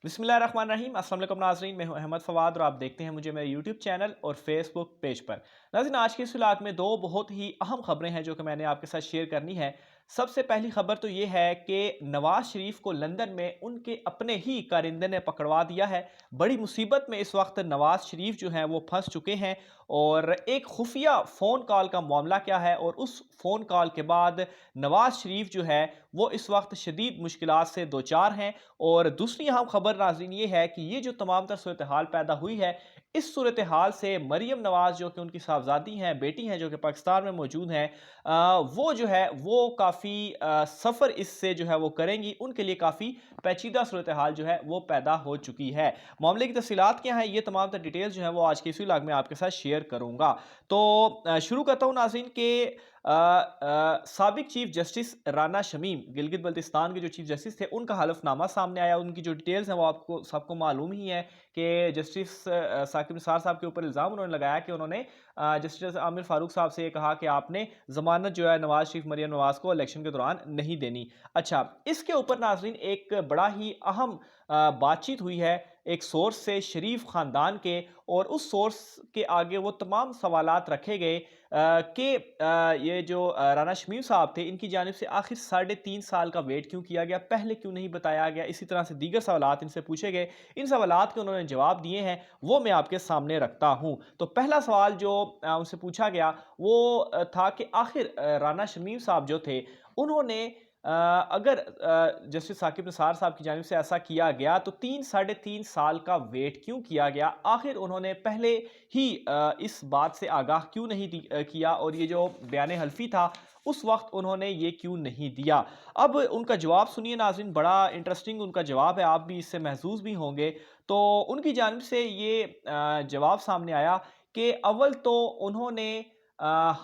बिस्मिल्लाहिर्रहमानिर्रहीम। अस्सलाम वालेकुम नाज़रीन, मैं हूं अहमद फवाद और आप देखते हैं मुझे मेरे यूट्यूब चैनल और फेसबुक पेज पर। नाज़रीन, आज के इस व्लॉग में दो बहुत ही अहम खबरें हैं जो कि मैंने आपके साथ शेयर करनी है। सबसे पहली खबर तो ये है कि नवाज शरीफ को लंदन में उनके अपने ही कारिंदे ने पकड़वा दिया है। बड़ी मुसीबत में इस वक्त नवाज शरीफ जो हैं वो फंस चुके हैं और एक खुफिया फ़ोन कॉल का मामला क्या है और उस फ़ोन कॉल के बाद नवाज शरीफ जो है वो इस वक्त शदीद मुश्किलात से दो चार हैं। और दूसरी अहम खबर नाज़रीन ये है कि ये जो तमाम तर सूरत हाल पैदा हुई है, इस सूरत हाल से मरियम नवाज जो कि उनकी साहबजादी हैं, बेटी हैं जो कि पाकिस्तान में मौजूद हैं, वो जो है वो काफ़ी सफ़र इससे जो है वो करेंगी। उनके लिए काफ़ी पेचीदा सूरत हाल जो है वो पैदा हो चुकी है। मामले की तफसीलात क्या हैं, ये तमाम तर डिटेल्स जो है वो आज के इसी व्लॉग में आपके साथ शेयर करूँगा। तो शुरू करता हूँ नाज़रीन के साबिक चीफ जस्टिस राना शमीम, गिलगित बल्तिस्तान के जो चीफ जस्टिस थे, उनका हलफनामा सामने आया। उनकी जो डिटेल्स हैं वो आपको सबको मालूम ही है कि जस्टिस साकिब निसार साहब के ऊपर इल्ज़ाम उन्होंने लगाया कि उन्होंने जस्टिस आमिर फारूक साहब से ये कहा कि आपने ज़मानत जो है नवाज शरीफ मरियम नवाज को इलेक्शन के दौरान नहीं देनी। अच्छा, इसके ऊपर नाजरीन एक बड़ा ही अहम बातचीत हुई है एक सोर्स से, शरीफ ख़ानदान के, और उस सोर्स के आगे वो तमाम सवालात रखे गए कि ये जो राना शमीम साहब थे, इनकी जानिब से आखिर 3.5 साल का वेट क्यों किया गया, पहले क्यों नहीं बताया गया। इसी तरह से दीगर सवालात इनसे पूछे गए। इन सवालात के उन्होंने जवाब दिए हैं, वो मैं आपके सामने रखता हूं। तो पहला सवाल जो उनसे पूछा गया वो था कि आखिर राना शमीम साहब जो थे, उन्होंने अगर जस्टिस साकिब निसार साहब की जानिब से ऐसा किया गया तो 3-3.5 साल का वेट क्यों किया गया। आखिर उन्होंने पहले ही इस बात से आगाह क्यों नहीं किया, और ये जो बयान हल्फी था उस वक्त उन्होंने ये क्यों नहीं दिया। अब उनका जवाब सुनिए नाज़रीन, बड़ा इंटरेस्टिंग उनका जवाब है, आप भी इससे महसूस भी होंगे। तो उनकी जानिब से ये जवाब सामने आया कि अव्वल तो उन्होंने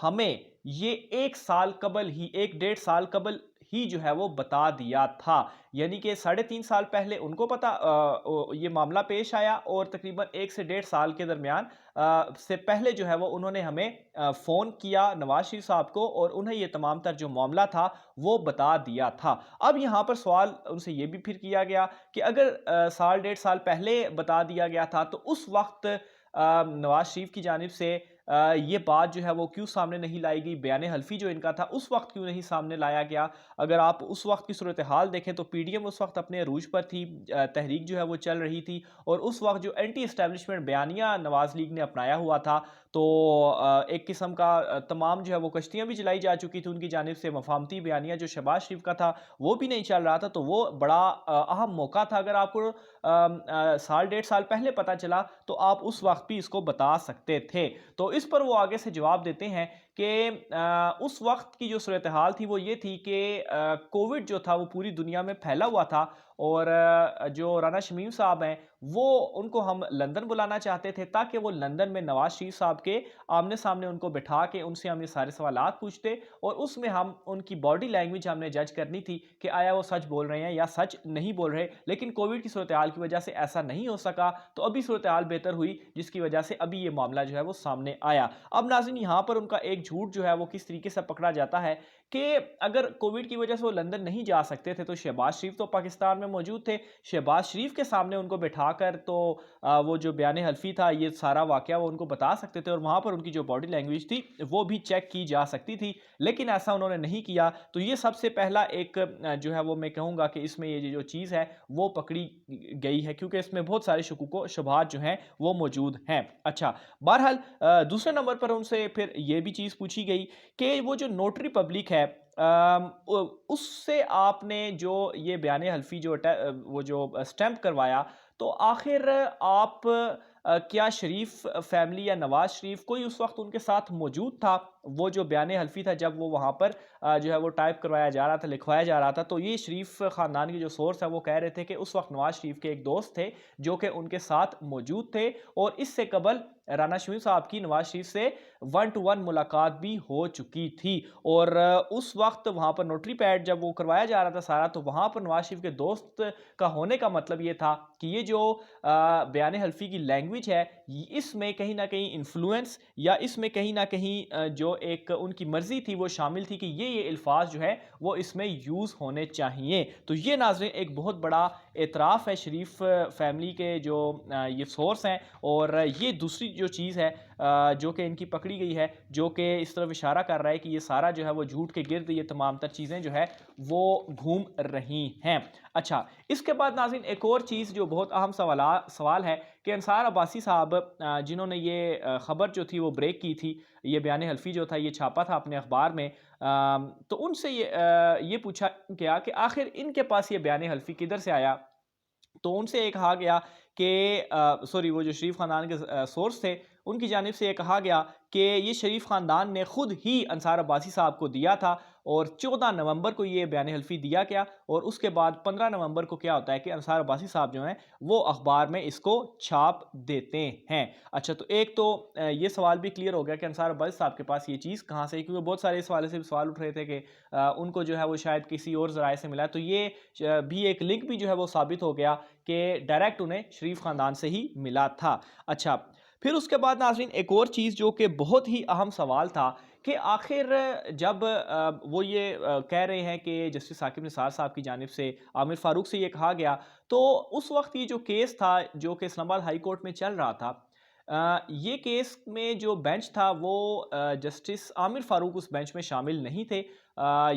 हमें ये 1 साल कबल ही, 1 डेढ़ साल कबल ही जो है वो बता दिया था। यानी कि 3.5 साल पहले उनको पता ये मामला पेश आया, और तकरीबन 1 से 1.5 साल के दरमियान से पहले जो है वो उन्होंने हमें फ़ोन किया नवाज शरीफ साहब को, और उन्हें ये तमाम तर जो मामला था वो बता दिया था। अब यहाँ पर सवाल उनसे ये भी फिर किया गया कि अगर साल 1.5 साल पहले बता दिया गया था तो उस वक्त नवाज शरीफ की जानिब से ये बात जो है वो क्यों सामने नहीं लाई गई, बयान हल्फी जो इनका था उस वक्त क्यों नहीं सामने लाया गया। अगर आप उस वक्त की सूरत हाल देखें तो पीडीएम उस वक्त अपने अरूज पर थी, तहरीक जो है वो चल रही थी, और उस वक्त जो एंटी इस्टेब्लिशमेंट बयानिया नवाज लीग ने अपनाया हुआ था, तो एक किस्म का तमाम जो है वो कश्तियाँ भी जलाई जा चुकी थी उनकी जानिब से। मफामती बयानिया जो शहबाज शरीफ का था वो भी नहीं चल रहा था, तो वो बड़ा अहम मौका था। अगर आपको साल 1.5 साल पहले पता चला तो आप उस वक्त भी इसको बता सकते थे। तो इस पर वो आगे से जवाब देते हैं कि उस वक्त की जो सूरत हाल थी वो ये थी कि कोविड जो था वो पूरी दुनिया में फैला हुआ था, और जो राना शमीम साहब हैं वो, उनको हम लंदन बुलाना चाहते थे ताकि वो लंदन में नवाज शरीफ साहब के आमने सामने उनको बिठा के उनसे हम ये सारे सवालात पूछते, और उसमें हम उनकी बॉडी लैंग्वेज हमने जज करनी थी कि आया वो सच बोल रहे हैं या सच नहीं बोल रहे। लेकिन कोविड की सूरत हाल की वजह से ऐसा नहीं हो सका, तो अभी सूरत हाल बेहतर हुई, जिसकी वजह से अभी ये मामला जो है वो सामने आया। अब नाज़रीन, यहाँ पर उनका एक झूठ जो है वो किस तरीके से पकड़ा जाता है कि अगर कोविड की वजह से वो लंदन नहीं जा सकते थे तो शहबाज शरीफ तो पाकिस्तान में मौजूद थे। शहबाज शरीफ के सामने उनको बिठाकर तो वो जो बयान हल्फी था, ये सारा वाकया वो उनको बता सकते थे, और वहाँ पर उनकी जो बॉडी लैंग्वेज थी वो भी चेक की जा सकती थी। लेकिन ऐसा उन्होंने नहीं किया। तो ये सबसे पहला एक जो है वो मैं कहूँगा कि इसमें ये जो चीज़ है वो पकड़ी गई है, क्योंकि इसमें बहुत सारे शुकूक शुबहात जो हैं वो मौजूद हैं। अच्छा, बहरहाल दूसरे नंबर पर उनसे फिर ये भी चीज़ पूछी गई कि वो जो नोटरी पब्लिक है, उससे आपने जो ये बयान हल्फी जो वो जो स्टैंप करवाया, तो आखिर आप क्या शरीफ फैमिली या नवाज शरीफ कोई उस वक्त उनके साथ मौजूद था, वो जो बयान हल्फी था जब वो वहाँ पर जो है वो टाइप करवाया जा रहा था, लिखवाया जा रहा था। तो ये शरीफ ख़ानदान के जो सोर्स है वो कह रहे थे कि उस वक्त नवाज शरीफ के एक दोस्त थे जो कि उनके साथ मौजूद थे, और इससे कबल राना शमीम साहब की नवाज शरीफ से 1-to-1 मुलाकात भी हो चुकी थी। और उस वक्त वहाँ पर नोटरी पैड जब वो करवाया जा रहा था सारा, तो वहाँ पर नवाज शरीफ के दोस्त का होने का मतलब ये था कि ये जो बयान हल्फी की लैंग्वेज है, इसमें कहीं ना कहीं इन्फ्लुएंस या इसमें कहीं ना कहीं जो एक उनकी मर्जी थी वो शामिल थी कि ये अल्फाज जो है वो इसमें यूज़ होने चाहिए। तो ये नाज़रीन एक बहुत बड़ा एतराफ़ है शरीफ फैमिली के जो ये सोर्स हैं। और ये दूसरी जो चीज़ है जो कि इनकी पकड़ी गई है, जो कि इस तरफ इशारा कर रहा है कि ये सारा जो है वो झूठ के गिर्द ये तमाम तर चीज़ें जो है वो घूम रही हैं। अच्छा, इसके बाद नाज़रीन एक और चीज़ जो बहुत अहम सवाल है कि अंसार अब्बासी साहब जिन्होंने ये ख़बर जो थी वो ब्रेक की थी, ये बयान हल्फी जो था ये छापा था अपने अखबार में, तो उनसे ये पूछा गया कि आखिर इनके पास ये बयान हल्फी किधर से आया। तो उनसे ये कहा गया कि सॉरी, वो जो शरीफ ख़ानदान के सोर्स थे उनकी जानिब से ये कहा गया कि ये शरीफ ख़ानदान ने ख़ुद ही अंसार अब्बासी साहब को दिया था और 14 नवंबर को ये बयान हल्फी दिया गया। और उसके बाद 15 नवंबर को क्या होता है कि अंसार अब्बासी साहब जो हैं वो अखबार में इसको छाप देते हैं। अच्छा, तो एक तो ये सवाल भी क्लियर हो गया कि अंसार अब्बासी साहब के पास ये चीज़ कहाँ से, क्योंकि बहुत सारे इस हवाले से सवाल उठ रहे थे कि उनको जो है वो शायद किसी और ज़राए से मिला। तो ये भी एक लिंक भी जो है वो साबित हो गया कि डायरेक्ट उन्हें शरीफ ख़ानदान से ही मिला था। अच्छा, फिर उसके बाद नाज़रीन एक और चीज़ जो कि बहुत ही अहम सवाल था कि आखिर जब वो ये कह रहे हैं कि जस्टिस साकिब निसार साहब की जानिब से आमिर फ़ारूक से ये कहा गया, तो उस वक्त ये जो केस था जो कि इस्लामाबाद हाई कोर्ट में चल रहा था, ये केस में जो बेंच था वो जस्टिस आमिर फ़ारूक उस बेंच में शामिल नहीं थे।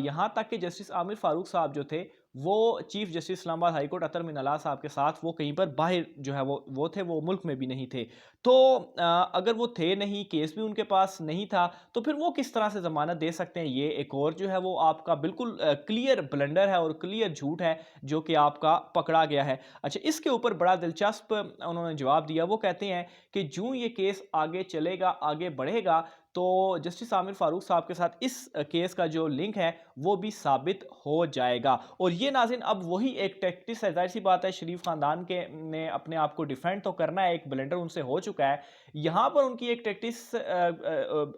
यहाँ तक कि जस्टिस आमिर फ़ारूक साहब जो थे वो chief justice Islamabad high court Athar मिन अल्लाह साहब के साथ वो कहीं पर बाहर जो है वो थे, वो मुल्क में भी नहीं थे। तो अगर वो थे नहीं, केस भी उनके पास नहीं था, तो फिर वो किस तरह से ज़मानत दे सकते हैं। ये एक और जो है वो आपका बिल्कुल क्लियर ब्लंडर है और क्लियर झूठ है जो कि आपका पकड़ा गया है। अच्छा, इसके ऊपर बड़ा दिलचस्प उन्होंने जवाब दिया। वो कहते हैं कि जो ये केस आगे चलेगा, आगे बढ़ेगा, तो जस्टिस आमिर फ़ारूक साहब के साथ इस केस का जो लिंक है वो भी साबित हो जाएगा। और ये नाज़रीन अब वही एक टैक्टिस है, ज़ाहिर सी बात है शरीफ ख़ानदान के ने अपने आप को डिफेंड तो करना है, एक ब्लेंडर उनसे हो चुका है। यहाँ पर उनकी एक टैक्टिस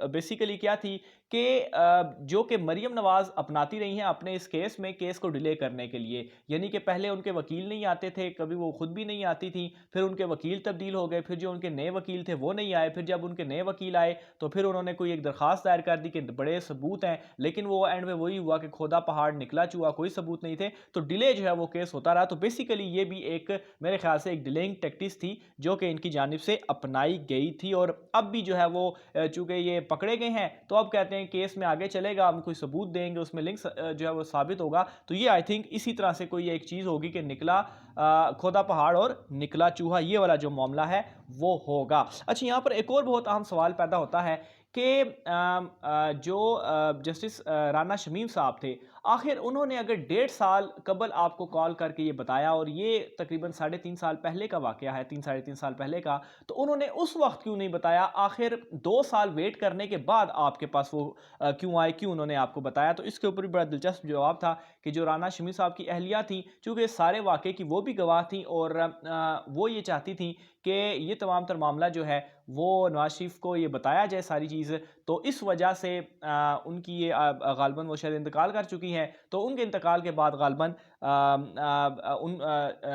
बेसिकली क्या थी कि जो कि मरियम नवाज अपनाती रही हैं अपने इस केस में, केस को डिले करने के लिए। यानी कि पहले उनके वकील नहीं आते थे, कभी वो खुद भी नहीं आती थी, फिर उनके वकील तब्दील हो गए, फिर जो उनके नए वकील थे वो नहीं आए, फिर जब उनके नए वकील आए तो फिर उन्होंने कोई एक दरखास्त दायर कर दी कि बड़े सबूत हैं, लेकिन वो एंड में वही हुआ कि खोदा पहाड़ निकला चूहा, कोई सबूत नहीं थे, तो डिले जो है वो केस होता रहा। तो बेसिकली ये भी एक मेरे ख्याल से एक डिलेइंग टैक्टिस थी जो कि इनकी जानिब से अपनाई गई थी। और अब भी जो है वो चूंकि ये पकड़े गए हैं तो अब कहते हैं केस में आगे चलेगा, हम कोई सबूत देंगे, उसमें लिंक जो है वो साबित होगा। तो ये आई थिंक इसी तरह से कोई एक चीज़ होगी कि निकला खोदा पहाड़ और निकला चूहा, ये वाला जो मामला है वो होगा। अच्छा, यहाँ पर एक और बहुत अहम सवाल पैदा होता है कि जो जस्टिस राना शमीम साहब थे, आखिर उन्होंने अगर 1.5 साल कबल आपको कॉल करके ये बताया, और ये तकरीबन 3.5 साल पहले का वाक़या है, 3-3.5 साल पहले का, तो उन्होंने उस वक्त क्यों नहीं बताया? आखिर 2 साल वेट करने के बाद आपके पास वो क्यों आए, क्यों उन्होंने आपको बताया? तो इसके ऊपर भी बड़ा दिलचस्प जवाब था कि जो राना शमीम साहब की अहलिया थी, चूँकि सारे वाक़े की वो भी गवाह थी और वो ये चाहती थी कि ये तमाम तर मामला जो है वो नवाज शरीफ को ये बताया जाए सारी चीज़। तो इस वजह से उनकी ये गालिबन वो शायद इंतकाल कर चुकी हैं, तो उनके इंतकाल के बाद गालिबन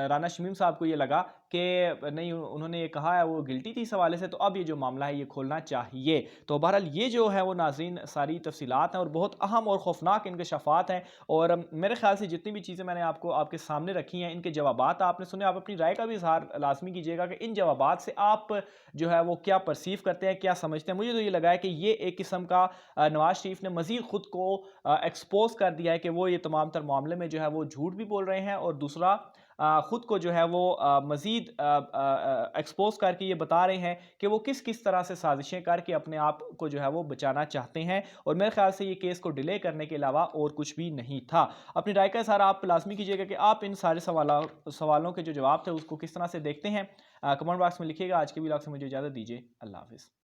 राना शमीम साहब को ये लगा कि नहीं, उन्होंने ये कहा है वो गिल्टी थी इस हवाले से, तो अब ये जो मामला है ये खोलना चाहिए। तो बहरहाल ये जो है वो नाज़रीन सारी तफसीलात हैं और बहुत अहम और खौफनाक इंकशाफात हैं। और मेरे ख्याल से जितनी भी चीज़ें मैंने आपको आपके सामने रखी हैं, इनके जवाबात आपने सुने, आप अपनी राय का भी इजहार लाजमी कीजिएगा कि इन जवाबात से आप जो है वो क्या परसीव करते हैं, क्या समझते हैं। मुझे तो ये लगा है कि ये एक किस्म का नवाज शरीफ ने मज़ीद ख़ुद को एक्सपोज कर दिया है कि वो ये तमाम तर मामले में जो है वो झूठ भी बोल रहे हैं, और दूसरा ख़ुद को जो है वो मज़ीद एक्सपोज करके ये बता रहे हैं कि वो किस किस तरह से साजिशें करके अपने आप को जो है वो बचाना चाहते हैं। और मेरे ख्याल से ये केस को डिले करने के अलावा और कुछ भी नहीं था। अपनी राय का इज़हार आप लाजमी कीजिएगा कि आप इन सारे सवालों के जो जवाब थे उसको किस तरह से देखते हैं। कमेंट बॉक्स में लिखिएगा। आज के व्लॉग से मुझे इजाज़त दीजिए। अल्लाह हाफ़िज़।